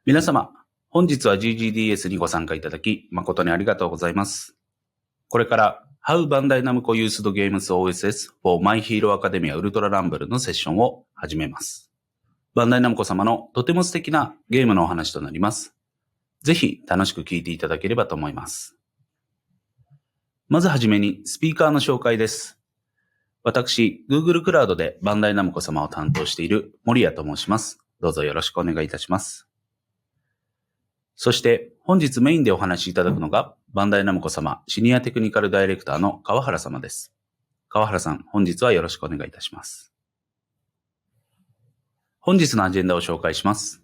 皆様、本日は GGDS にご参加いただき、誠にありがとうございます。これから、How Bandai Namco Used Games OSS for My Hero Academia Ultra Rumble のセッションを始めます。バンダイナムコ様のとても素敵なゲームのお話となります。ぜひ楽しく聞いていただければと思います。まずはじめにスピーカーの紹介です。私、Google クラウドでバンダイナムコ様を担当している森谷と申します。どうぞよろしくお願いいたします。そして本日メインでお話しいただくのがバンダイナムコ様シニアテクニカルダイレクターの川原様です。川原さん、本日はよろしくお願いいたします。本日のアジェンダを紹介します。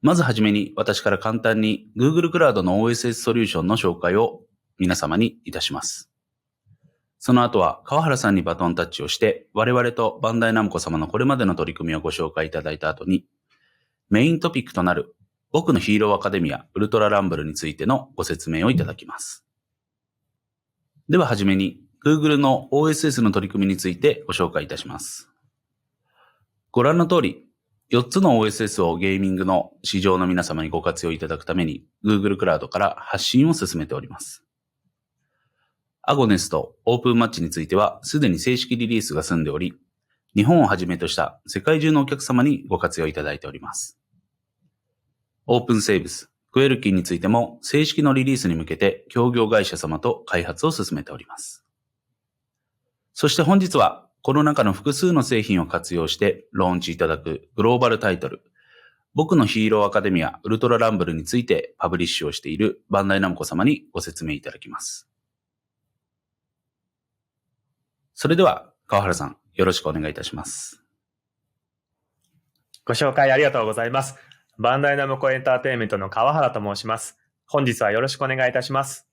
まずはじめに私から簡単に Google クラウドの OSS ソリューションの紹介を皆様にいたします。その後は川原さんにバトンタッチをして我々とバンダイナムコ様のこれまでの取り組みをご紹介いただいた後にメイントピックとなる僕のヒーローアカデミアウルトラランブルについてのご説明をいただきます。でははじめに Google の OSS の取り組みについてご紹介いたします。ご覧の通り、4つの OSS をゲーミングの市場の皆様にご活用いただくために Google クラウドから発信を進めております。アゴネスとオープンマッチについてはすでに正式リリースが済んでおり、日本をはじめとした世界中のお客様にご活用いただいております。オープンセーブス、クエルキンについても正式のリリースに向けて協業会社様と開発を進めております。そして本日はこの中の複数の製品を活用してローンチいただくグローバルタイトル、僕のヒーローアカデミアウルトラランブルについてパブリッシュをしているバンダイナムコ様にご説明いただきます。それでは川原さん、よろしくお願いいたします。ご紹介ありがとうございます。バンダイナムコエンターテインメントの川原と申します。本日はよろしくお願いいたします。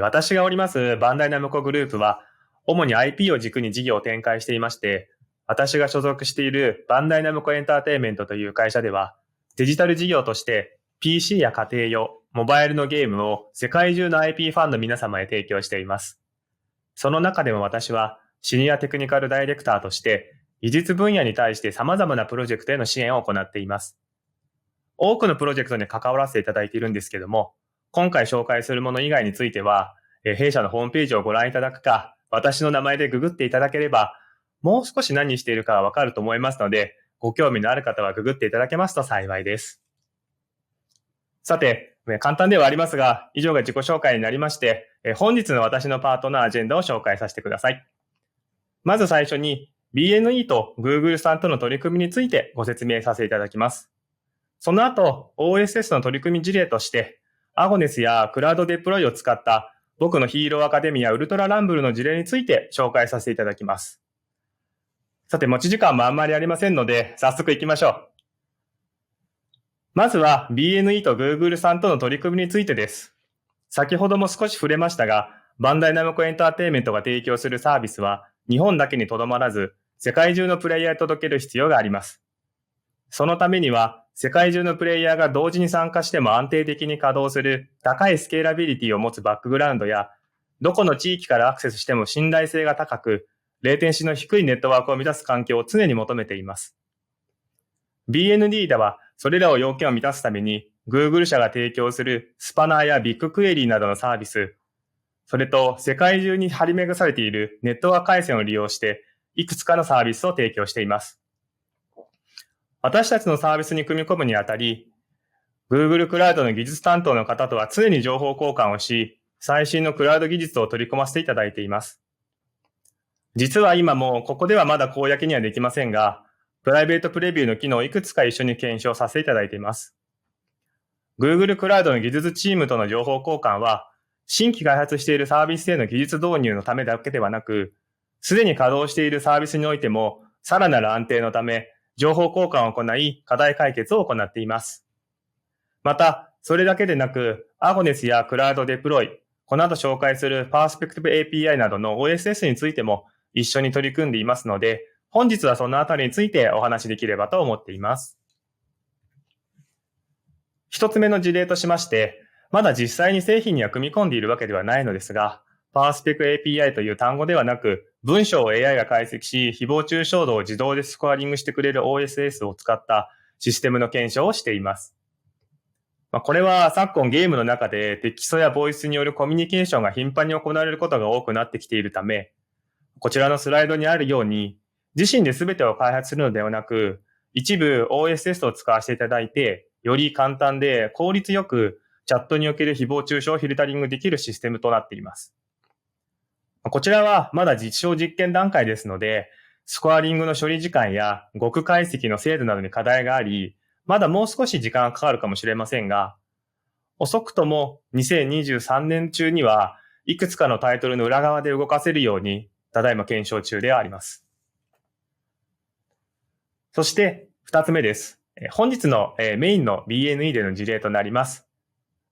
私がおりますバンダイナムコグループは、主に IP を軸に事業を展開していまして、私が所属しているバンダイナムコエンターテインメントという会社では、デジタル事業として PC や家庭用、モバイルのゲームを世界中の IP ファンの皆様へ提供しています。その中でも私は、シニアテクニカルダイレクターとして、技術分野に対して様々なプロジェクトへの支援を行っています。多くのプロジェクトに関わらせていただいているんですけども、今回紹介するもの以外については、弊社のホームページをご覧いただくか、私の名前でググっていただければ、もう少し何しているかはわかると思いますので、ご興味のある方はググっていただけますと幸いです。さて、簡単ではありますが、以上が自己紹介になりまして、本日の私のパートのアジェンダを紹介させてください。まず最初に、BNE と Google さんとの取り組みについてご説明させていただきます。その後、OSS の取り組み事例として、アゴネスやクラウドデプロイを使った僕のヒーローアカデミアウルトラランブルの事例について紹介させていただきます。さて、持ち時間もあんまりありませんので、早速行きましょう。まずは BNE と Google さんとの取り組みについてです。先ほども少し触れましたが、バンダイナムコエンターテインメントが提供するサービスは日本だけにとどまらず、世界中のプレイヤーへ届ける必要があります。そのためには、世界中のプレイヤーが同時に参加しても安定的に稼働する高いスケーラビリティを持つバックグラウンドや、どこの地域からアクセスしても信頼性が高く、レイテンシの低いネットワークを満たす環境を常に求めています。BND では、それらを要件を満たすために、Google 社が提供するスパナーやビッグクエリーなどのサービス、それと世界中に張り巡らされているネットワーク回線を利用して、いくつかのサービスを提供しています。私たちのサービスに組み込むにあたり、Google クラウドの技術担当の方とは常に情報交換をし、最新のクラウド技術を取り込ませていただいています。実は今もここではまだ公にはできませんが、プライベートプレビューの機能をいくつか一緒に検証させていただいています。Google クラウドの技術チームとの情報交換は、新規開発しているサービスへの技術導入のためだけではなく、すでに稼働しているサービスにおいても、さらなる安定のため、情報交換を行い、課題解決を行っています。また、それだけでなく、アゴネスやクラウドデプロイ、この後紹介するパースペクティブ API などの OSS についても一緒に取り組んでいますので、本日はそのあたりについてお話しできればと思っています。一つ目の事例としまして、まだ実際に製品には組み込んでいるわけではないのですが、パースペク API という単語ではなく、文章を AI が解析し、誹謗中傷度を自動でスコアリングしてくれる OSS を使ったシステムの検証をしています。これは昨今ゲームの中でテキストやボイスによるコミュニケーションが頻繁に行われることが多くなってきているため、こちらのスライドにあるように、自身で全てを開発するのではなく、一部 OS を使わせていただいて、より簡単で効率よくチャットにおける誹謗中傷をフィルタリングできるシステムとなっています。こちらはまだ実証実験段階ですので、スコアリングの処理時間や語句解析の精度などに課題があり、まだもう少し時間がかかるかもしれませんが、遅くとも2023年中にはいくつかのタイトルの裏側で動かせるように、ただいま検証中であります。そして2つ目です。本日のメインの BNE での事例となります。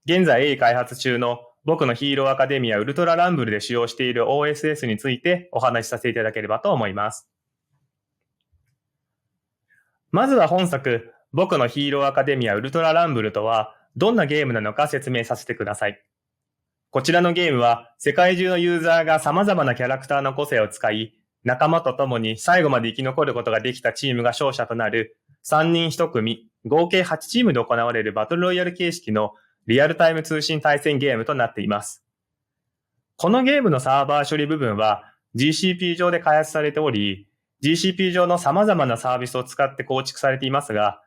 現在鋭意開発中の僕のヒーローアカデミアウルトラランブルで使用している OSS についてお話しさせていただければと思います。まずは本作、僕のヒーローアカデミアウルトラランブルとはどんなゲームなのか説明させてください。こちらのゲームは世界中のユーザーが様々なキャラクターの個性を使い、仲間と共に最後まで生き残ることができたチームが勝者となる3人1組、合計8チームで行われるバトルロイヤル形式のリアルタイム通信対戦ゲームとなっています。このゲームのサーバー処理部分は GCP 上で開発されており、GCP 上の様々なサービスを使って構築されていますが、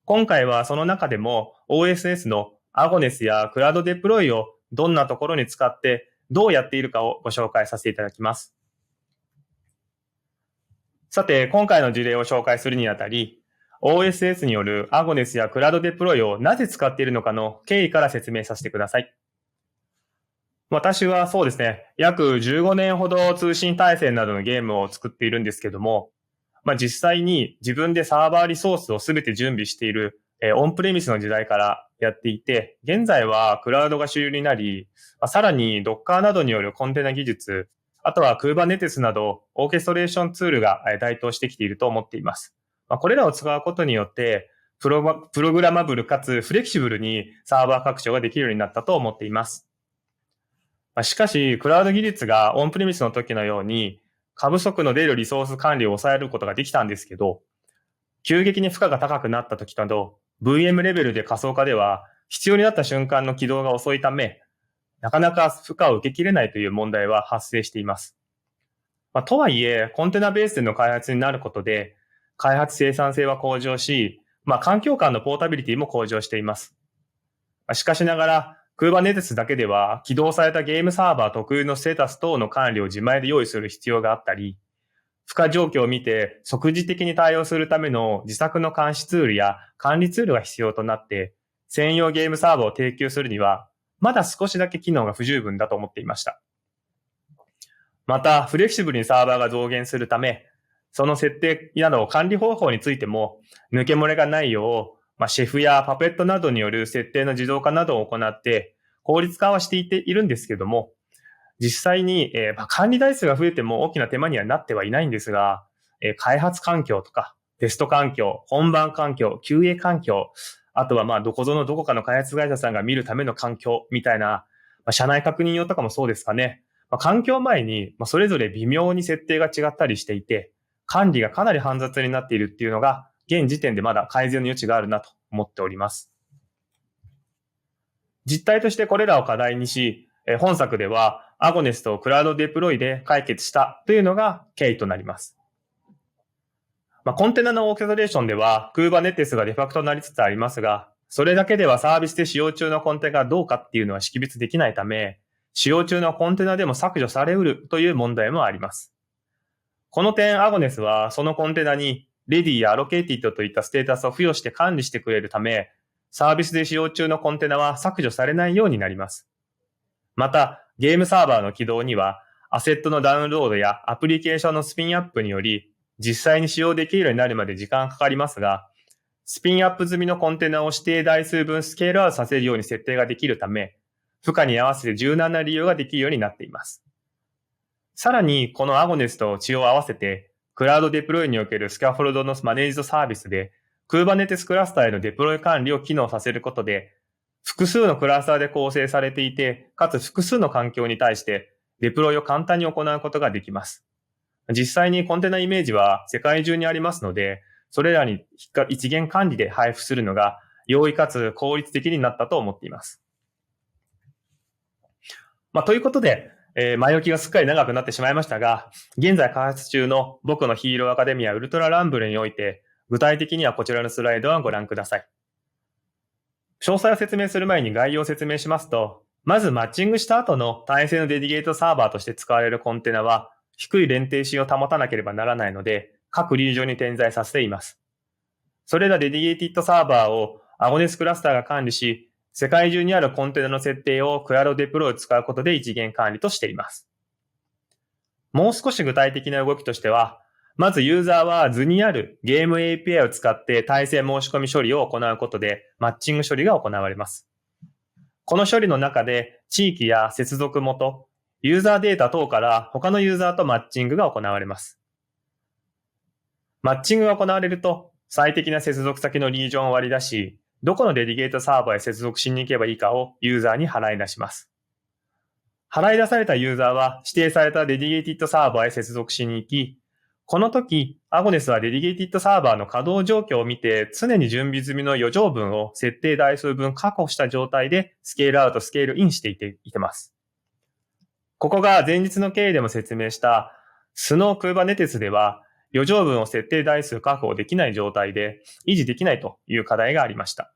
今回はその中でも OSS のアゴネスやクラウドデプロイをどんなところに使ってどうやっているかをご紹介させていただきます。さて、今回の事例を紹介するにあたり、OSS によるアゴネスやクラウドデプロイをなぜ使っているのかの経緯から説明させてください。私はそうですね、約15年ほど通信対戦などのゲームを作っているんですけども、実際に自分でサーバーリソースをすべて準備しているオンプレミスの時代からやっていて、現在はクラウドが主流になり、さらに Docker などによるコンテナ技術、あとは Kubernetes などオーケストレーションツールが台頭してきていると思っています。これらを使うことによって、プログラマブルかつフレキシブルにサーバー拡張ができるようになったと思っています。しかし、クラウド技術がオンプレミスの時のように過不足の出るリソース管理を抑えることができたんですけど、急激に負荷が高くなった時など、VM レベルで仮想化では必要になった瞬間の起動が遅いため、なかなか負荷を受けきれないという問題は発生しています。とはいえ、コンテナベースでの開発になることで、開発生産性は向上し、環境間のポータビリティも向上しています。しかしながら、Kubernetes だけでは起動されたゲームサーバー特有のステータス等の管理を自前で用意する必要があったり、負荷状況を見て即時的に対応するための自作の監視ツールや管理ツールが必要となって、専用ゲームサーバーを提供するには、まだ少しだけ機能が不十分だと思っていました。また、フレキシブルにサーバーが増減するため、その設定など管理方法についても抜け漏れがないよう、シェフやパペットなどによる設定の自動化などを行って効率化はしているんですけども、実際に、管理台数が増えても大きな手間にはなってはいないんですが、開発環境とかテスト環境、本番環境、QA 環境、あとはどこぞのどこかの開発会社さんが見るための環境みたいな、社内確認用とかもそうですかね。環境前にそれぞれ微妙に設定が違ったりしていて、管理がかなり煩雑になっているっていうのが、現時点でまだ改善の余地があるなと思っております。実態としてこれらを課題にし、本作ではアゴネスとクラウドデプロイで解決したというのが経緯となります。コンテナのオーケストレーションでは Kubernetes がデファクトになりつつありますが、それだけではサービスで使用中のコンテナがどうかっていうのは識別できないため、使用中のコンテナでも削除されうるという問題もあります。この点、アゴネスはそのコンテナに Ready や Allocated といったステータスを付与して管理してくれるため、サービスで使用中のコンテナは削除されないようになります。また、ゲームサーバーの起動には、アセットのダウンロードやアプリケーションのスピンアップにより、実際に使用できるようになるまで時間がかかりますが、スピンアップ済みのコンテナを指定台数分スケールアウトさせるように設定ができるため、負荷に合わせて柔軟な利用ができるようになっています。さらに、このアゴネスと血を合わせて、クラウドデプロイにおけるスキャフォルドのマネージドサービスで、Kubernetes クラスターへのデプロイ管理を機能させることで、複数のクラスターで構成されていて、かつ複数の環境に対してデプロイを簡単に行うことができます。実際にコンテナイメージは世界中にありますので、それらに一元管理で配布するのが容易かつ効率的になったと思っています。ということで、前置きがすっかり長くなってしまいましたが、現在開発中の僕のヒーローアカデミアウルトラランブルにおいて、具体的にはこちらのスライドをご覧ください。詳細を説明する前に概要を説明しますと、まずマッチングした後の対戦のデディケートサーバーとして使われるコンテナは、低い連定性を保たなければならないので、各リージョンに点在させています。それらデディケーティッドサーバーをアゴネスクラスターが管理し、世界中にあるコンテナの設定をクラウドデプロイを使うことで一元管理としています。もう少し具体的な動きとしては、まずユーザーは図にあるゲーム API を使って対戦申し込み処理を行うことでマッチング処理が行われます。この処理の中で地域や接続元、ユーザーデータ等から他のユーザーとマッチングが行われます。マッチングが行われると最適な接続先のリージョンを割り出し、どこのデディケートサーバーへ接続しに行けばいいかをユーザーに払い出します。払い出されたユーザーは指定されたデディケーティッドサーバーへ接続しに行き、この時、アゴネスはデディケーティッドサーバーの稼働状況を見て常に準備済みの余剰分を設定台数分確保した状態でスケールアウト、スケールインしていてます。ここが前日の経緯でも説明したスノー Kubernetes では余剰分を設定台数確保できない状態で維持できないという課題がありました。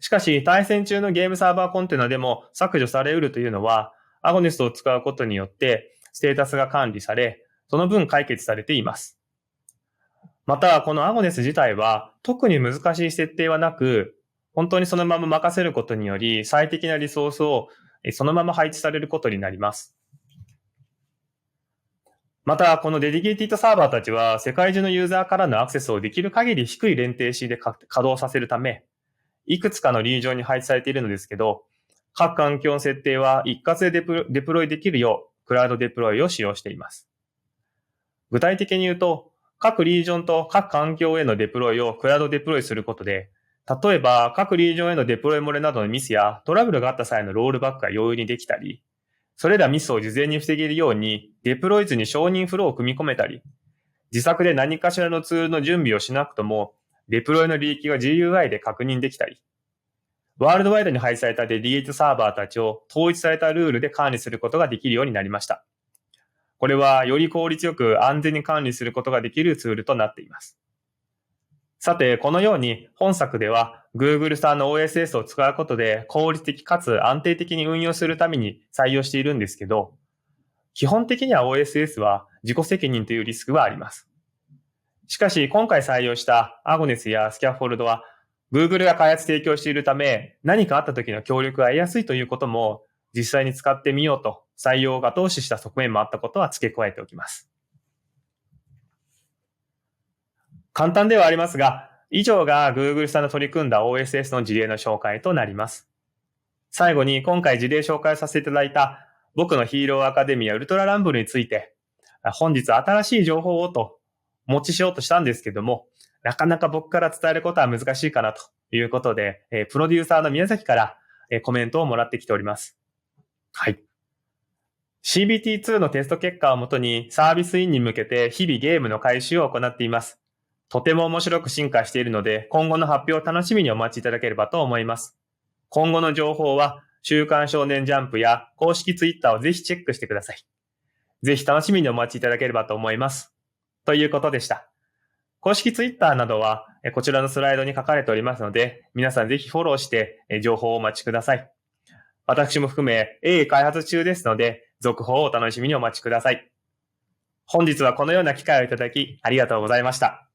しかし、対戦中のゲームサーバーコンテナでも削除され得るというのは、アゴネスを使うことによってステータスが管理され、その分解決されています。また、このアゴネス自体は特に難しい設定はなく、本当にそのまま任せることにより最適なリソースをそのまま配置されることになります。また、このデディケーティッドサーバーたちは世界中のユーザーからのアクセスをできる限り低い連定子で稼働させるため、いくつかのリージョンに配置されているのですけど、各環境の設定は一括でデプロイできるようクラウドデプロイを使用しています。具体的に言うと、各リージョンと各環境へのデプロイをクラウドデプロイすることで、例えば各リージョンへのデプロイ漏れなどのミスやトラブルがあった際のロールバックが容易にできたり、それらミスを事前に防げるようにデプロイ図に承認フローを組み込めたり、自作で何かしらのツールの準備をしなくとも、デプロイの履歴が GUI で確認できたり、ワールドワイドに配置されたデディケートサーバーたちを統一されたルールで管理することができるようになりました。これはより効率よく安全に管理することができるツールとなっています。さて、このように本作では Google さんの OSS を使うことで効率的かつ安定的に運用するために採用しているんですけど、基本的には OSS は自己責任というリスクはあります。しかし今回採用したアゴネスやスキャフォルドは Google が開発提供しているため何かあった時の協力が得やすいということも実際に使ってみようと採用を後押しした側面もあったことは付け加えておきます。簡単ではありますが、以上が Google さんの取り組んだ OSS の事例の紹介となります。最後に今回事例紹介させていただいた僕のヒーローアカデミアウルトラランブルについて、本日新しい情報をとお持ちしようとしたんですけども、なかなか僕から伝えることは難しいかなということで、プロデューサーの宮崎からコメントをもらってきております。はい。CBT2 のテスト結果をもとにサービスインに向けて日々ゲームの改修を行っています。とても面白く進化しているので、今後の発表を楽しみにお待ちいただければと思います。今後の情報は、週刊少年ジャンプや公式ツイッターをぜひチェックしてください。ぜひ楽しみにお待ちいただければと思います。ということでした。公式ツイッターなどはこちらのスライドに書かれておりますので、皆さんぜひフォローして情報をお待ちください。私も含め鋭意開発中ですので、続報をお楽しみにお待ちください。本日はこのような機会をいただきありがとうございました。